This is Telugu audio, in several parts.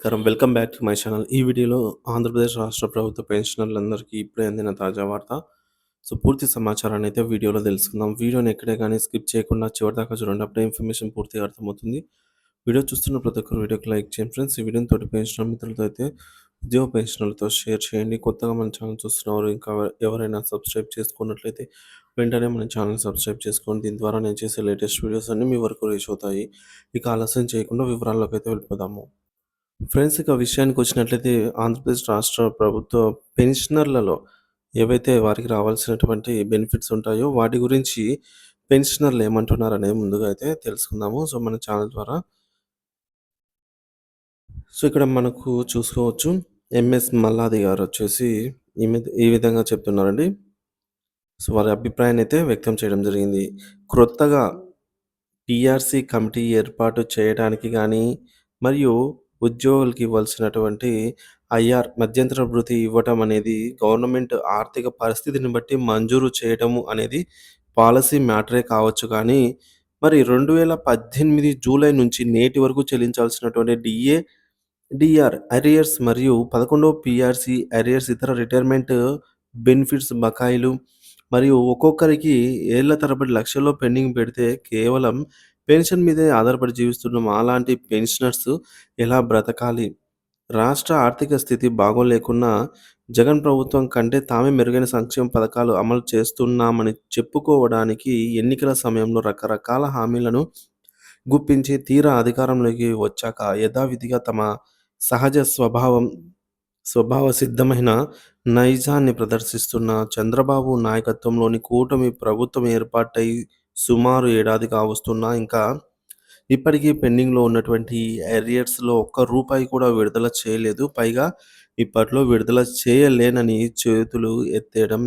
Welcome back to my channel. ఈ వీడియోలో ఆంధ్రప్రదేశ్ రాష్ట్ర ప్రభుత్వ పెన్షనర్లందరికీ ఇప్పుడే అందిన తాజా వార్త. పూర్తి సమాచారాన్ని అయితే వీడియోలో తెలుసుకుందాం. వీడియోని ఎక్కడే కానీ స్కిప్ చేయకుండా చివరిదాకా చూడండి. అప్పుడే ఇన్ఫర్మేషన్ పూర్తిగా అర్థమవుతుంది. వీడియో చూస్తున్న ప్రతి ఒక్కరు వీడియోకి లైక్ చేయండి ఫ్రెండ్స్. ఈ వీడియోని తోటి పెన్షనర్ మిత్రులతో అయితే ఉద్యోగ పెన్షనర్లతో షేర్ చేయండి. కొత్తగా మన ఛానల్ చూస్తున్నవారు ఇంకా ఎవరైనా సబ్స్క్రైబ్ చేసుకున్నట్లయితే వెంటనే మన ఛానల్ సబ్స్క్రైబ్ చేసుకోండి. దీని ద్వారా నేను చేసే లేటెస్ట్ వీడియోస్ అన్నీ మీ వరకు రీచ్ అవుతాయి. ఇక ఆలస్యం చేయకుండా వివరాల్లోకి అయితే వెళ్ళిపోదాము. ఫ్రెండ్స్, ఇక విషయానికొచ్చినట్లయితే ఆంధ్రప్రదేశ్ రాష్ట్ర ప్రభుత్వ పెన్షనర్లలో ఏవైతే వారికి రావాల్సినటువంటి బెనిఫిట్స్ ఉంటాయో వాటి గురించి పెన్షనర్లు ఏమంటున్నారనేది ముందుగా అయితే తెలుసుకుందాము. మన ఛానల్ ద్వారా. ఇక్కడ మనకు చూసుకోవచ్చు. ఎంఎస్ మల్లాది గారొచ్చేసి ఈ విధంగా చెప్తున్నారండి. వారి అభిప్రాయాన్ని అయితే వ్యక్తం చేయడం జరిగింది. క్రొత్తగా పీఆర్సీ కమిటీ ఏర్పాటు చేయడానికి గానీ, మరియు ఉద్యోగులకి ఇవ్వాల్సినటువంటి మధ్యంతర భృతి ఇవ్వటం అనేది గవర్నమెంట్ ఆర్థిక పరిస్థితిని బట్టి మంజూరు చేయడము అనేది పాలసీ మ్యాటరే కావచ్చు కానీ, మరి 2018 జూలై నుంచి నేటి వరకు చెల్లించాల్సినటువంటి డిఆర్ అరియర్స్ మరియు 11వ పీఆర్సీ అరియర్స్ ఇతర రిటైర్మెంట్ బెనిఫిట్స్ బకాయిలు మరియు ఒక్కొక్కరికి ఏళ్ల తరబడి లక్షల్లో పెండింగ్ పెడితే కేవలం పెన్షన్ మీదే ఆధారపడి జీవిస్తున్న మాలాంటి పెన్షనర్స్ ఎలా బ్రతకాలి? రాష్ట్ర ఆర్థిక స్థితి బాగోలేకున్నా జగన్ ప్రభుత్వం కంటే తామే మెరుగైన సంక్షేమ పథకాలు అమలు చేస్తున్నామని చెప్పుకోవడానికి ఎన్నికల సమయంలో రకరకాల హామీలను గుప్పించి తీరా అధికారంలోకి వచ్చాక యథావిధిగా తమ సహజ స్వభావ సిద్ధమైన నైజాన్ని ప్రదర్శిస్తున్న చంద్రబాబు నాయకత్వంలోని కూటమి ప్రభుత్వం ఏర్పాటై సుమారు ఏడాది కావస్తున్నా ఇంకా ఇప్పటికీ పెండింగ్‌లో ఉన్నటువంటి అరియర్స్‌లో ఒక్క రూపాయి కూడా విడుదల చేయలేదు. పైగా ఇప్పట్లో విడుదల చేయలేనని చేతులు ఎత్తేయడం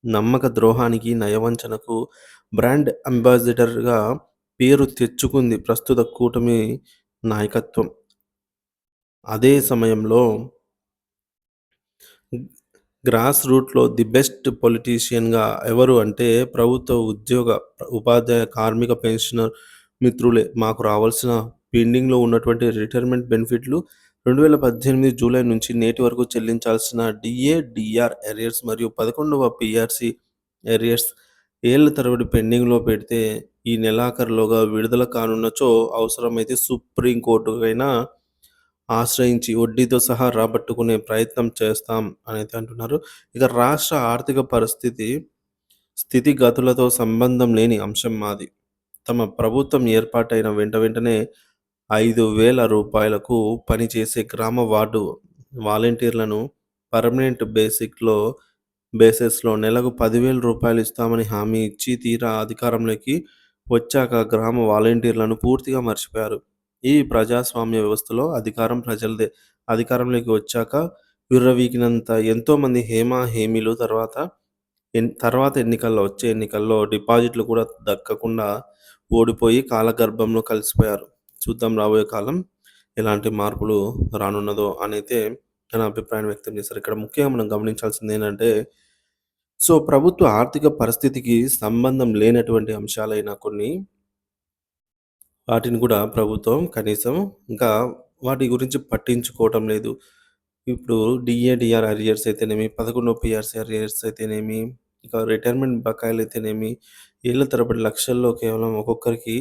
నమ్మక ద్రోహానికి, నయవంచనకు బ్రాండ్ అంబాసిడర్‌గా పేరు తెచ్చుకుంది ప్రస్తుత కూటమి నాయకత్వం. అదే సమయంలో గ్రాస్ రూట్‌లో ది బెస్ట్ పొలిటీషియన్‌గా ఎవరు అంటే ఉపాధ్యాయ, కార్మిక పెన్షనర్ మిత్రులే. మాకు రావాల్సిన పెండింగ్‌లో ఉన్నటువంటి రిటైర్మెంట్ బెనిఫిట్‌లు 2018 జూలై నుంచి నేటి వరకు చెల్లించాల్సిన డిఆర్ అరియర్స్ మరియు 11వ పీఆర్సీ అరియర్స్ ఏళ్ల తరబడి పెండింగ్‌లో పెడితే ఈ నెలాఖరులోగా విడుదల కానున్నచో అవసరమైతే సుప్రీం కోర్టుకైనా ఆశ్రయించి వడ్డీతో సహా రాబట్టుకునే ప్రయత్నం చేస్తాం అనైతే అంటున్నారు. ఇక రాష్ట్ర ఆర్థిక స్థితిగతులతో సంబంధం లేని అంశం మాది. తమ ప్రభుత్వం ఏర్పాటైన వెంటనే రూ. 5,000కు పనిచేసే గ్రామ వార్డు వాలంటీర్లను పర్మనెంట్ బేసిస్‌లో నెలకు రూ. 10,000 ఇస్తామని హామీ ఇచ్చి తీరా అధికారంలోకి వచ్చాక గ్రామ వాలంటీర్లను పూర్తిగా మర్చిపోయారు. ఈ ప్రజాస్వామ్య వ్యవస్థలో అధికారం ప్రజలదే. అధికారంలోకి వచ్చాక విర్రవీగినంత ఎంతోమంది హేమీలు వచ్చే ఎన్నికల్లో డిపాజిట్లు కూడా దక్కకుండా ఓడిపోయి కాలగర్భంలో కలిసిపోయారు. చూద్దాం రాబోయే కాలం ఎలాంటి మార్పులు రానున్నదో అనైతే తన అభిప్రాయాన్ని వ్యక్తం చేశారు. ఇక్కడ ముఖ్యంగా మనం గమనించాల్సింది ఏంటంటే, ప్రభుత్వ ఆర్థిక పరిస్థితికి సంబంధం లేనటువంటి అంశాలైన కొన్ని వాటిని కూడా ప్రభుత్వం కనీసం ఇంకా వాటి గురించి పట్టించుకోవటం లేదు. ఇప్పుడు డిఆర్ అరియర్స్ అయితేనేమి, 11వ పీఆర్సీ అరియర్స్ అయితేనేమి, ఇక రిటైర్మెంట్ బకాయిలు అయితేనేమి, ఏళ్ల తరబడి లక్షల్లో కేవలం ఒక్కొక్కరికి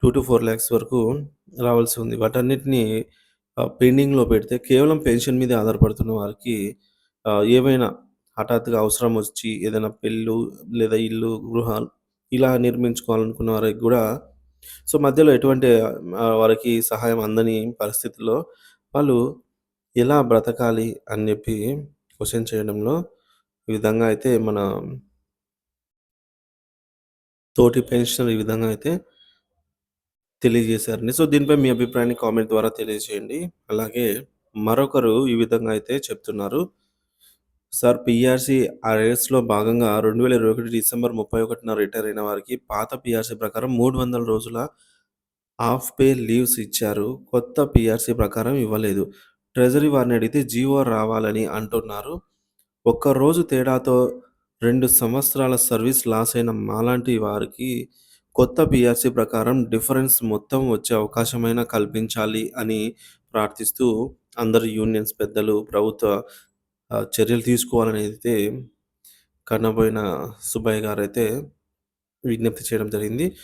2-4 లాక్స్ వరకు రావాల్సి ఉంది. వాటన్నిటిని పెండింగ్‌లో పెడితే కేవలం పెన్షన్ మీదే ఆధారపడుతున్న వారికి ఏవైనా హఠాత్తుగా అవసరం వచ్చి ఏదైనా పెళ్ళు లేదా ఇల్లు, గృహాలు ఇలా నిర్మించుకోవాలనుకున్న వారికి కూడా మధ్యలో ఎటువంటి వారికి సహాయం అందని పరిస్థితుల్లో వాళ్ళు ఎలా బ్రతకాలి అని చెప్పి క్వెషన్ చేయడంలో ఈ విధంగా అయితే మన తోటి పెన్షనర్ ఈ విధంగా అయితే తెలియజేశారండి. దీనిపై మీ అభిప్రాయాన్ని కామెంట్ ద్వారా తెలియజేయండి. అలాగే మరొకరు ఈ విధంగా అయితే చెప్తున్నారు. సార్, పీఆర్సీ అరియర్స్‌లో భాగంగా 2021 డిసెంబర్ 31న రిటైర్ అయిన వారికి పాత పీఆర్సీ ప్రకారం 300 రోజుల హాఫ్ పే లీవ్స్ ఇచ్చారు. కొత్త పీఆర్సీ ప్రకారం ఇవ్వలేదు. ట్రెజరీ వారిని అడిగితే జీవో రావాలని అంటున్నారు. ఒక్కరోజు తేడాతో 2 సంవత్సరాల సర్వీస్ లాస్ అయిన మాలాంటి వారికి కొత్త పీఆర్సీ ప్రకారం డిఫరెన్స్ మొత్తం వచ్చే అవకాశమైనా కల్పించాలి అని ప్రార్థిస్తూ అందరు యూనియన్స్ పెద్దలు, ప్రభుత్వ చర్యలు తీసుకోవాలనైతే కన్నబోయిన సుబ్బయ్య గారైతే విజ్ఞప్తి చేయడం జరిగింది.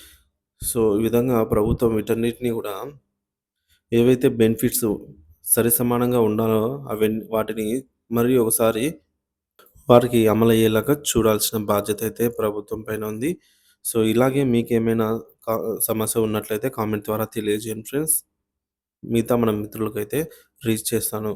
సో, ఈ విధంగా ప్రభుత్వం వీటన్నిటిని గూడా ఏవైతే బెనిఫిట్స్ సరిసమానంగా ఉండాలో వాటిని మరి ఒకసారి వారికి అమలయ్యేలాగా చూడాల్సిన బాధ్యత అయితే ప్రభుత్వం పైన ఉంది. సో, ఇలాగే మీకేమైనా కా సమస్య ఉన్నట్లయితే కామెంట్ ద్వారా తెలియజేయండి ఫ్రెండ్స్. మిగతా మన మిత్రులకైతే రీచ్ చేస్తాను.